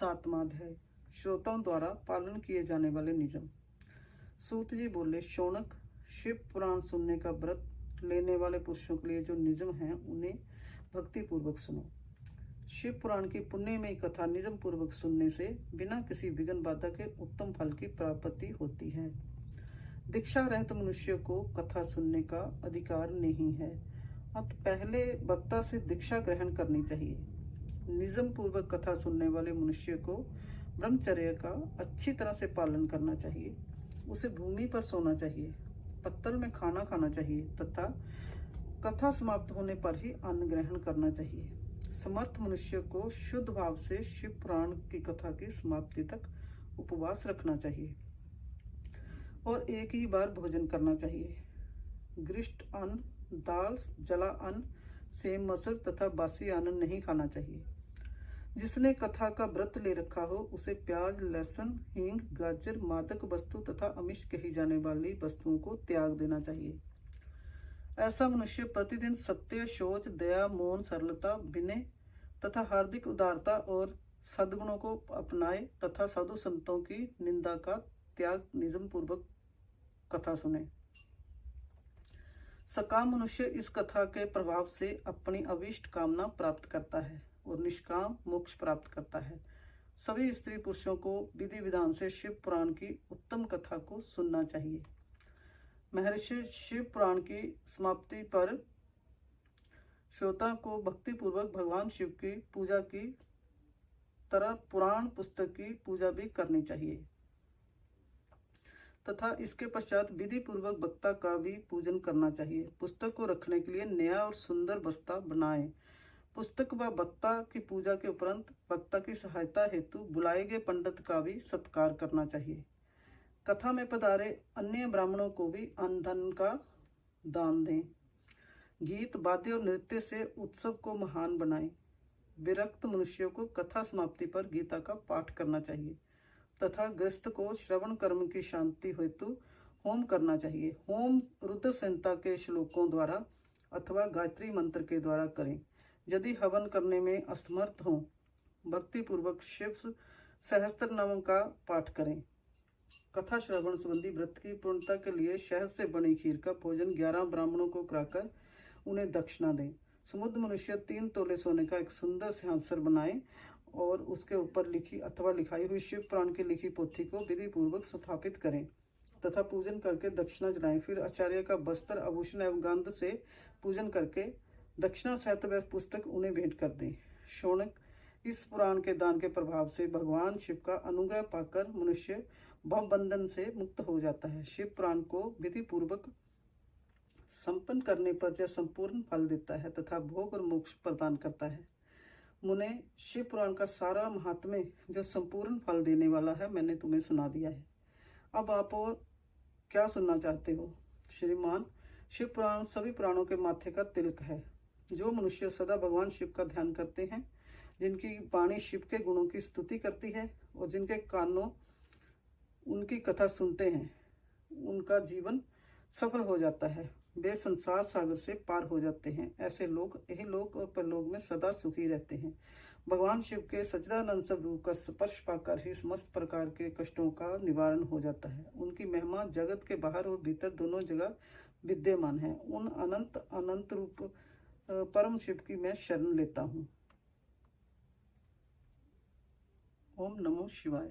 सातवां अध्याय श्रोताओं द्वारा पालन किए जाने वाले नियम। सूत जी बोले, शौनक, शिव पुराण सुनने का व्रत लेने वाले पुरुषों के लिए जो नियम हैं उन्हें भक्ति पूर्वक सुनो। शिव पुराण की पुण्यमयी कथा नियम पूर्वक सुनने से बिना किसी विघ्न बाधा के उत्तम फल की प्राप्ति होती है। दीक्षा रहित मनुष्य को कथा सुनने का अधिकार नहीं है, अत पहले वक्ता से दीक्षा ग्रहण करनी चाहिए। नियम पूर्वक कथा सुनने वाले मनुष्य को ब्रह्मचर्य का अच्छी तरह से पालन करना चाहिए। उसे भूमि पर सोना चाहिए, पत्तल में खाना खाना चाहिए तथा कथा समाप्त होने पर ही अन्न ग्रहण करना चाहिए। समर्थ मनुष्य को शुद्ध भाव से शिव पुराण की कथा की समाप्ति तक उपवास रखना चाहिए और एक ही बार भोजन करना चाहिए। गृष्ट अन्न, दाल, जला अन्न, सेम, मसूर तथा बासी अन्न नहीं खाना चाहिए। जिसने कथा का व्रत ले रखा हो उसे प्याज, लहसुन, हींग, गाजर, मादक वस्तु तथा अमिष्ट कही जाने वाली वस्तुओं को त्याग देना चाहिए। ऐसा मनुष्य प्रतिदिन सत्य, शौच, दया, मौन, सरलता, विनय तथा हार्दिक उदारता और सद्गुणों को अपनाए तथा साधु संतों की निंदा का त्याग नियम पूर्वक कथा सुने। सकाम मनुष्य इस कथा के प्रभाव से अपनी अभीष्ट कामना प्राप्त करता है और निष्काम मोक्ष प्राप्त करता है। सभी स्त्री पुरुषों को विधि विधान से शिव पुराण की उत्तम कथा को सुनना चाहिए। महर्षि शिव पुराण की समाप्ति पर श्रोता को भक्ति पूर्वक भगवान शिव की पूजा की तरह पुराण पुस्तक की पूजा भी करनी चाहिए तथा इसके पश्चात विधि पूर्वक वक्ता का भी पूजन करना चाहिए। पुस्तक को रखने के लिए नया और सुंदर बस्ता बनाएं। पुस्तक व वक्ता की पूजा के उपरांत वक्ता की सहायता हेतु बुलाए गए पंडित का भी सत्कार करना चाहिए। कथा में पधारे अन्य ब्राह्मणों को भी अन्न धन का दान दें। गीत, वाद्य और नृत्य से उत्सव को महान बनाएं। विरक्त मनुष्यों को कथा समाप्ति पर गीता का पाठ करना चाहिए तथा गृहस्थ को श्रवण कर्म की शांति हेतु होम करना चाहिए। होम रुद्र संहिता के श्लोकों द्वारा अथवा गायत्री मंत्र के द्वारा करें। यदि हवन करने में असमर्थ हों, भक्ति पूर्वक शिव सहस्त्र नामों का पाठ करें। कथा श्रवण संबंधी व्रत की पूर्णता के लिए शहद से बनी खीर का भोजन 11 ब्राह्मणों को कराकर उन्हें दक्षिणा दें। समुद्र मनुष्य 3 तोले सोने का एक सुंदर सिंहासन बनाए और उसके ऊपर लिखी अथवा लिखाई हुई शिव पुराण की लिखी पोथी को विधि पूर्वक स्थापित करें तथा पूजन करके दक्षिणा जलाएं। फिर आचार्य का वस्त्र, आभूषण एवं गंध से पूजन करके दक्षिणा सहित वह पुस्तक उन्हें भेंट कर दें। शौनक, इस पुराण के दान के प्रभाव से भगवान शिव का अनुग्रह पाकर मनुष्य भव बंधन से मुक्त हो जाता है। शिव पुराण को विधि पूर्वक संपन्न करने पर यह संपूर्ण फल देता है तथा भोग और मोक्ष प्रदान करता है। मुने, शिव पुराण का सारा महात्म्य जो संपूर्ण फल देने वाला है मैंने तुम्हें सुना दिया है। अब आप और क्या सुनना चाहते हो? श्रीमान, शिव पुराण सभी पुराणों के माथे का तिलक है। जो मनुष्य सदा भगवान शिव का ध्यान करते हैं, जिनकी वाणी शिव के गुणों की स्तुति करती है और जिनके कानों उनकी कथा सुनते हैं, उनका जीवन सफल हो जाता है। वे संसार सागर से पार हो जाते हैं। ऐसे लोग यही लोक और परलोक में सदा सुखी रहते हैं। भगवान शिव के सच्चिदानंद स्वरूप का स्पर्श पाकर ही समस्त प्रकार के कष्टों का निवारण हो जाता है। उनकी महिमा जगत के बाहर और भीतर दोनों जगह विद्यमान है। उन अनंत रूप परम शिव की मैं शरण लेता हूँ। ओम नमो शिवाय।